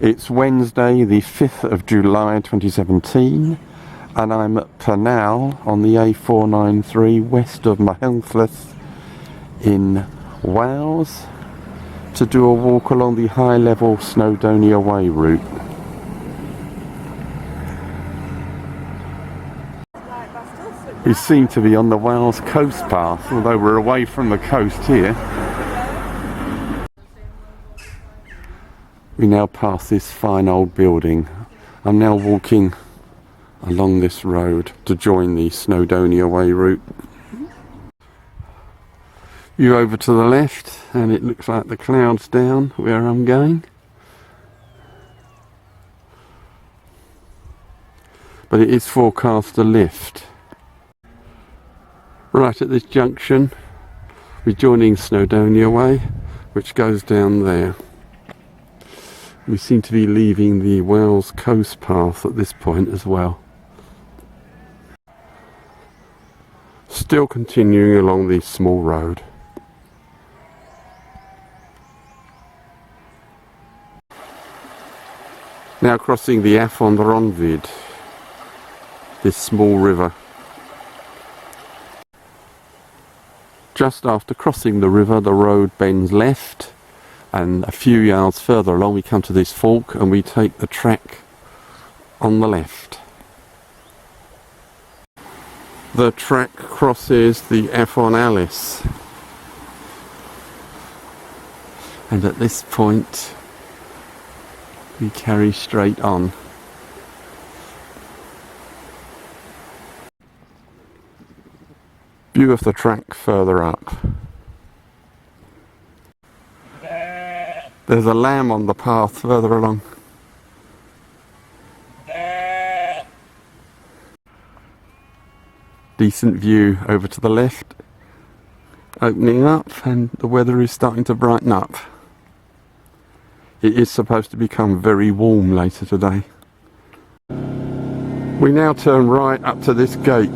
It's Wednesday the 5th of July 2017 and I'm at Pennal on the A493 west of Machynlleth in Wales to do a walk along the high level Snowdonia Way route. We seem to be on the Wales coast path, although we're away from the coast here. We now pass this fine old building. I'm now walking along this road to join the Snowdonia Way route. View over to the left and it looks like the clouds down where I'm going. But it is forecast to lift. Right at this junction we're joining Snowdonia Way, which goes down there. We seem to be leaving the Wales coast path at this point as well. Still continuing along the small road. Now crossing the Ascent of Tarren, this small river. Just after crossing the river, the road bends left, and a few yards further along we come to this fork and we take the track on the left. The track crosses the Pennal, and at this point we carry straight on. View of the track further up. There's a lamb on the path further along. Decent view over to the left, opening up, and the weather is starting to brighten up. It is supposed to become very warm later today. We now turn right up to this gate.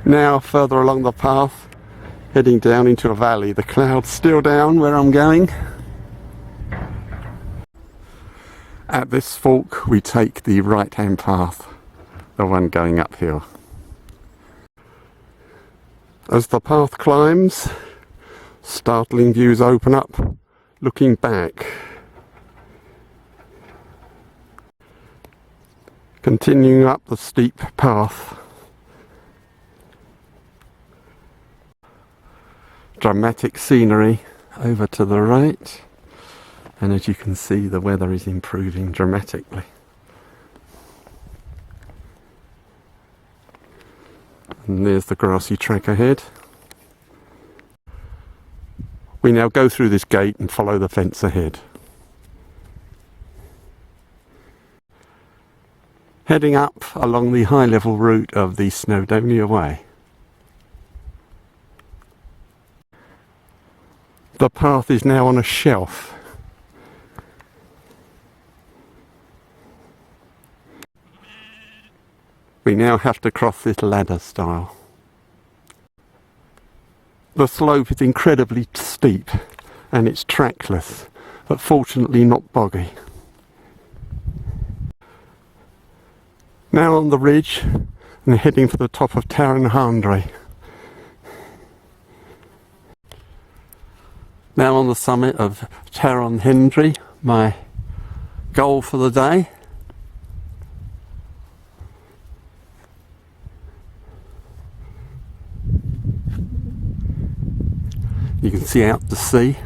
Now further along the path, heading down into a valley. The clouds still down where I'm going. At this fork we take the right hand path, the one going uphill. As the path climbs, startling views open up, looking back. Continuing up the steep path. Dramatic scenery over to the right, and as you can see the weather is improving dramatically. And there's the grassy track ahead. We now go through this gate and follow the fence ahead. Heading up along the high level route of the Snowdonia Way. The path is now on a shelf. We now have to cross this ladder style. The slope is incredibly steep and it's trackless, but fortunately not boggy. Now on the ridge and heading for the top of Tarren Hendre. Now on the summit of Tarren Hendre, my goal for the day. You can see out to sea,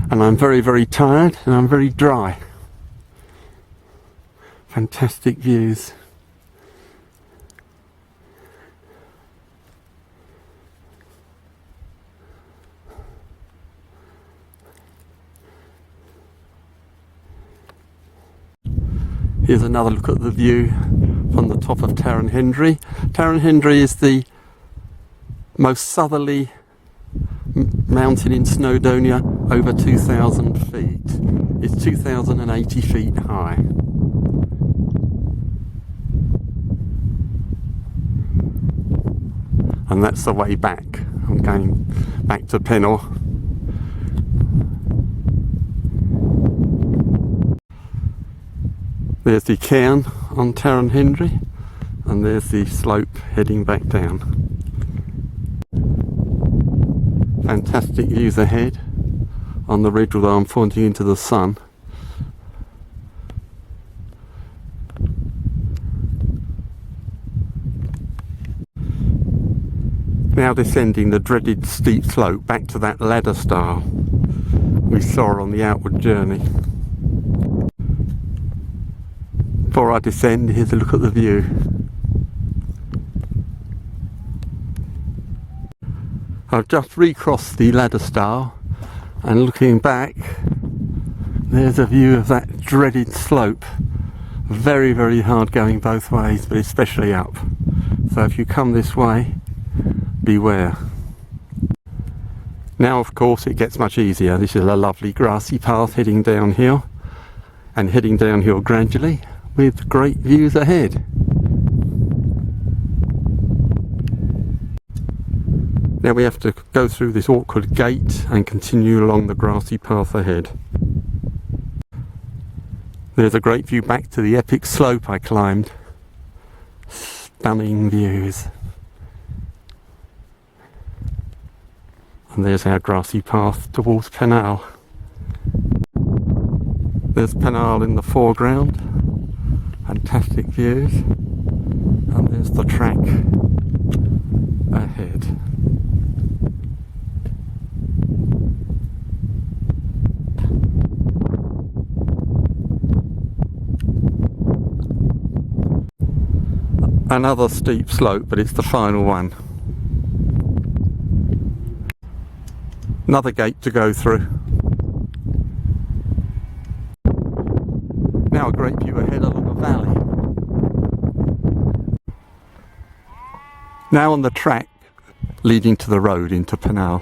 and I'm very, very tired and I'm very dry. Fantastic views. Here's another look at the view from the top of Tarren Hendre. Tarren Hendre is the most southerly mountain in Snowdonia, over 2,000 feet. It's 2,080 feet high. And that's the way back. I'm going back to Pennal There's the cairn on Tarren Hendre, and there's the slope heading back down. Fantastic views ahead on the ridge, although I'm pointing into the sun. Now descending the dreaded steep slope back to that ladder style we saw on the outward journey. Before I descend, here's a look at the view. I've just recrossed the ladder stile, and looking back, there's a view of that dreaded slope. Very, very hard going both ways, but especially up. So if you come this way, beware. Now of course it gets much easier. This is a lovely grassy path heading downhill, and heading downhill gradually with great views ahead. Now we have to go through this awkward gate and continue along the grassy path ahead. There's a great view back to the epic slope I climbed. Stunning views. And there's our grassy path towards Pennal. There's Pennal in the foreground. Fantastic views. And there's the track ahead. Another steep slope, but it's the final one. Another gate to go through. Now a great view ahead along a valley. Now on the track leading to the road into Pennal.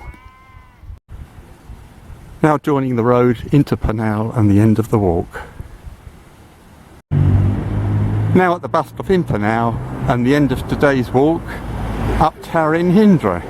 Now joining the road into Pennal and the end of the walk. Now at the bus stop in Pennal and the end of today's walk up Tarren Hendre.